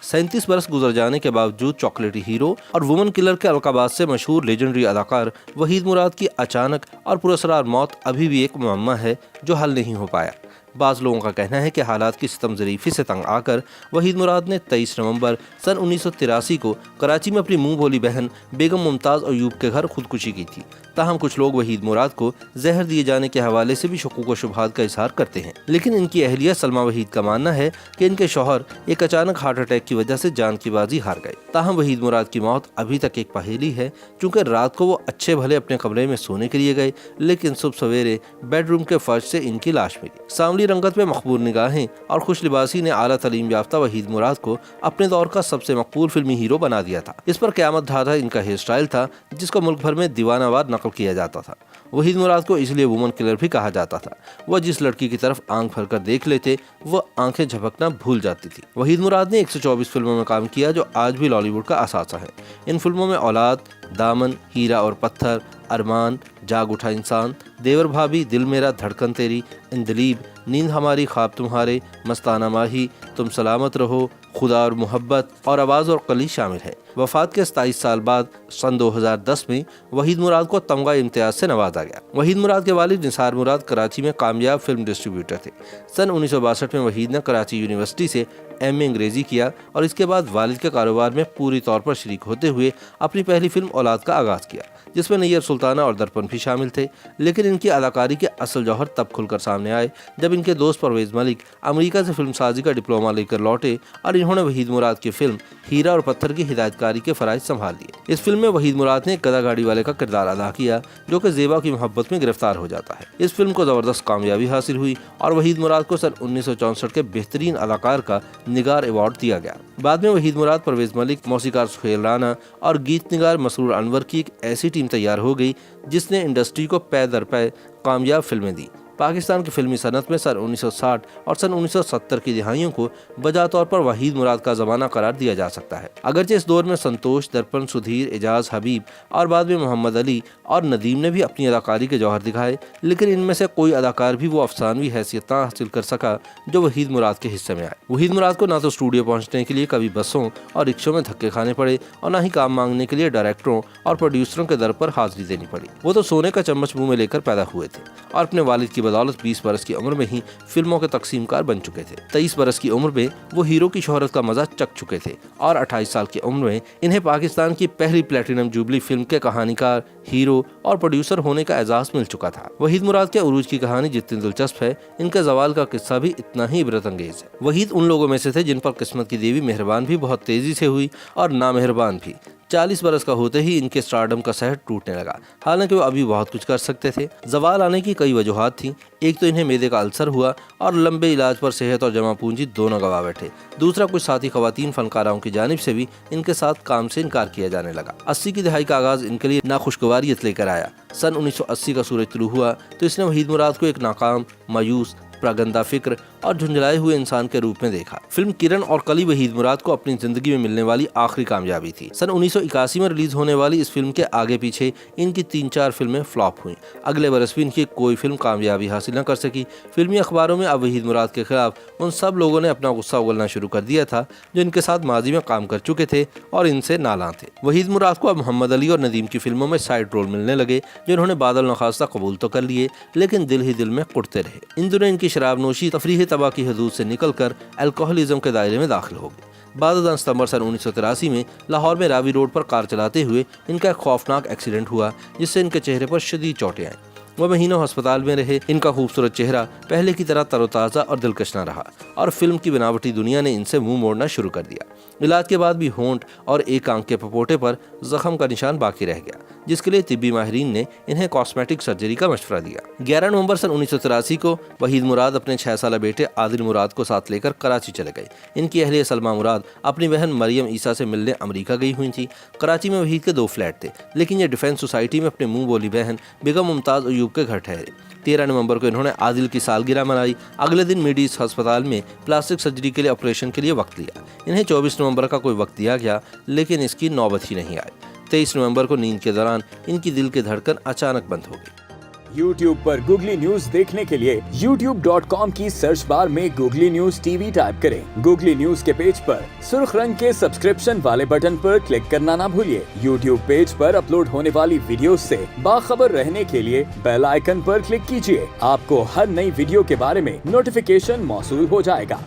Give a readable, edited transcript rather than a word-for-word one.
37 बरस गुजर जाने के बावजूद चॉकलेटी हीरो और वुमन किलर के अलकाबाज से मशहूर लेजेंडरी अदाकार वहीद मुराद की अचानक और पुरअसरार मौत अभी भी एक मुअम्मा है जो हल नहीं हो पाया। बाज़ लोगों का कहना है कि हालात की सितमज़रीफ़ी से तंग आकर वहीद मुराद ने 23 नवंबर सन 1983 को कराची में अपनी मुंह बोली बहन बेगम मुमताज़ अयूब के घर खुदकुशी की थी। ताहम कुछ लोग वहीद मुराद को जहर दिए जाने के हवाले से भी शकूक व शुबहात का इजहार करते हैं, लेकिन इनकी अहलिया सलमा वहीद का मानना है कि इनके शौहर एक अचानक हार्ट अटैक की वजह से जान की बाजी हार गए। ताहम वहीद मुराद की मौत अभी तक एक पहेली है, चूँकि रात को वो अच्छे भले अपने कमरे में सोने के लिए गए, लेकिन सुबह सवेरे बेडरूम के फर्श से इनकी लाश मिली। सांवली रंगत में मकबूल निगाहें और खुश लिबासी ने आला तलीम याफ्ता वहीद मुराद को अपने दौर का सबसे मकबूल फिल्मी हीरो बना दिया था। इस पर क़यामत ढाठा इनका हेयर स्टाइल था, जिसको मुल्क भर में दीवानावार नकल किया जाता था। वहीद मुराद को इसलिए वुमन किलर भी कहा जाता था। वह जिस लड़की की तरफ आंख भर कर देख लेते वह आंखें झपकना भूल जाती थी। वहीद मुराद ने 124 फिल्मों में काम किया, जो आज भी लॉलीवुड का असासा है। इन फिल्मों में औलाद, दामन, हीरा और पत्थर, अरमान, जाग उठा इंसान, देवर भाभी, दिल मेरा, धड़कन तेरी, इंदलीब, नींद हमारी, ख्वाब तुम्हारे, मस्ताना माही, तुम सलामत रहो, खुदा और मोहब्बत और आवाज़ और कली शामिल है। वफात के 27 साल बाद सन 2010 में वहीद मुराद को तमगा इम्तियाज से नवाजा गया। वहीद मुराद के वालिद निसार मुराद कराची में कामयाब फिल्म डिस्ट्रीब्यूटर थे। सन 1962 में वहीद ने कराची यूनिवर्सिटी से MA अंग्रेजी किया और इसके बाद वालिद के कारोबार में पूरी तौर पर शरीक होते हुए अपनी पहली फिल्म औलाद का आगाज़ किया, जिसमें नैयर सुल्ताना और दर्पण भी शामिल थे। लेकिन इनकी अदाकारी के असल जौहर तब खुलकर सामने आए जब इनके दोस्त परवेज़ मलिक अमेरिका से फिल्म साजी का डिप्लोमा लेकर लौटे और इन्होंने वहीद मुराद की फिल्म हीरा और पत्थर की हिदायतकारी के फराइज संभाल लिए। इस फिल्म में वहीद मुराद ने एक गधा गाड़ी वाले का किरदार अदा किया, जो कि ज़ेबा की मोहब्बत में गिरफ्तार हो जाता है। इस फिल्म को ज़बरदस्त कामयाबी हासिल हुई और वहीद मुराद को सन 1964 के बेहतरीन अदाकार का निगार अवार्ड दिया गया। बाद में वहीद मुराद, परवेज़ मलिक, मौसीकार सुहेल राना और गीत निगार मसरूर अनवर की एक ऐसी टीम तैयार हो गई जिसने इंडस्ट्री को पै दर पै कामयाब फिल्में दी। पाकिस्तान की फिल्मी सनत में सन 1960 और सन 1970 की दिहाइयों को बजा तौर पर वहीद मुराद का ज़माना करार दिया जा सकता है। अगरचे इस दौर में संतोष, दर्पण, सुधीर, एजाज, हबीब और बाद में मोहम्मद अली और नदीम ने भी अपनी अदाकारी के जौहर दिखाए, लेकिन इनमें से कोई अदाकार भी वो अफसानवी हैसियत ना हासिल कर सका जो वहीद मुराद के हिस्से में आए। वहीद मुराद को ना तो स्टूडियो पहुँचने के लिए कभी बसों और रिक्शों में धक्के खाने पड़े और ना ही काम मांगने के लिए डायरेक्टरों और प्रोड्यूसरों के दर पर हाजिरी देनी पड़ी। वो तो सोने का चम्मच मुँह में लेकर पैदा हुए थे और अपने वालिद की बदौलत 20 बरस की उम्र में ही फिल्मों के तकसीमकार बन चुके थे। 23 बरस की उम्र में वो हीरो की शोहरत का मजा चख चुके थे और 28 साल की उम्र में इन्हें पाकिस्तान की पहली प्लेटिनम जुबली फिल्म के कहानीकार, हीरो और प्रोड्यूसर होने का एजाज मिल चुका था। वहीद मुराद के उरूज की कहानी जितनी दिलचस्प है, इनके जवाल का किस्सा भी इतना ही इबरत अंगेज है। वहीद उन लोगों में से थे जिन पर किस्मत की देवी मेहरबान भी बहुत तेजी से हुई और नामेहरबान भी। 40 बरस का होते ही इनके स्टारडम का सहर टूटने लगा। हालांकि वो अभी बहुत कुछ कर सकते थे। जवाल आने की कई वजूहात थी। एक तो इन्हें मैदे का अल्सर हुआ और लंबे इलाज पर सेहत और जमा पूंजी दोनों गवा बैठे। दूसरा, कुछ साथी खवातीन फनकाराओं की जानिब से भी इनके साथ काम से इनकार किया जाने लगा। 80 की दहाई का आगाज इनके लिए नाखुशगवारियत लेकर आया। सन 1980 का सूरज तुलू हुआ तो इसने वहीद मुराद को एक नाकाम, मायूस, प्रागंदा फिक्र और झुंझलाए हुए इंसान के रूप में देखा। फिल्म किरण और कली वहीद मुराद को अपनी जिंदगी में मिलने वाली आखिरी कामयाबी थी। सन 1981 में रिलीज होने वाली इस फिल्म के आगे पीछे इनकी 3-4 फिल्में फ्लॉप हुई। अगले बरस भी इनकी कोई फिल्म कामयाबी हासिल न कर सकी। फिल्मी अखबारों में अब वहीद मुराद के खिलाफ उन सब लोगों ने अपना गुस्सा उगलना शुरू कर दिया था जो इनके साथ माजी में काम कर चुके थे और इनसे नालां थे। वहीद मुराद को अब मोहम्मद अली और नदीम की फिल्मों में साइड रोल मिलने लगे, जो इन्होंने बादल नखास्ता कबूल तो कर लिए, लेकिन दिल ही दिल में कुटते रहे। इन दिनों इनकी शराबनोशी तफरीह तबाह की हदूद से निकलकर अल्कोहलिज्म के दायरे में दाखिल हो गई। 12 सितंबर सन 1983 में लाहौर में रावी रोड पर कार चलाते हुए इनका एक खौफनाक एक्सीडेंट हुआ, जिससे इनके चेहरे पर शदीद चोटें आईं। वह महीनों अस्पताल में रहे। इनका खूबसूरत चेहरा पहले की तरह तरोताज़ा और दिलकश न रहा और फिल्म की बनावटी दुनिया ने इनसे मुंह मोड़ना शुरू कर दिया। इलाज के बाद भी होंठ और एक आंख के पपोटे पर जख्म का निशान बाकी रह गया, जिसके लिए तिब्बी माहिरीन ने इन्हें कॉस्मेटिक सर्जरी का मशवरा दिया। 11 नवंबर सन 1983 को वहीद मुराद अपने 6 साल बेटे आदिल मुराद को साथ लेकर कराची चले गए। इनकी अहलिया सलमा मुराद अपनी बहन मरियम ईसा से मिलने अमेरिका गई हुई थी। कराची में वहीद के 2 फ्लैट थे, लेकिन ये डिफेंस सोसाइटी में अपने मुंह बोली बहन बेगम मुमताज़ अयूब के घर ठहरे। 13 नवंबर को इन्होंने आदिल की सालगिरह मनाई। अगले दिन मिडीज अस्पताल में प्लास्टिक सर्जरी के लिए ऑपरेशन के लिए वक्त लिया। इन्हें 24 नवंबर का कोई वक्त दिया गया, लेकिन इसकी नौबत ही नहीं आई। 23 नवंबर को नींद के दौरान इनकी दिल की धड़कन अचानक बंद हो गई। YouTube पर गूगली न्यूज देखने के लिए youtube.com की सर्च बार में गूगली न्यूज टीवी टाइप करें। गूगली न्यूज के पेज पर सुर्ख रंग के सब्सक्रिप्शन वाले बटन पर क्लिक करना ना भूलिए। YouTube पेज पर अपलोड होने वाली वीडियो से बाखबर रहने के लिए बेल आइकन पर क्लिक कीजिए। आपको हर नई वीडियो के बारे में नोटिफिकेशन मौसूल हो जाएगा।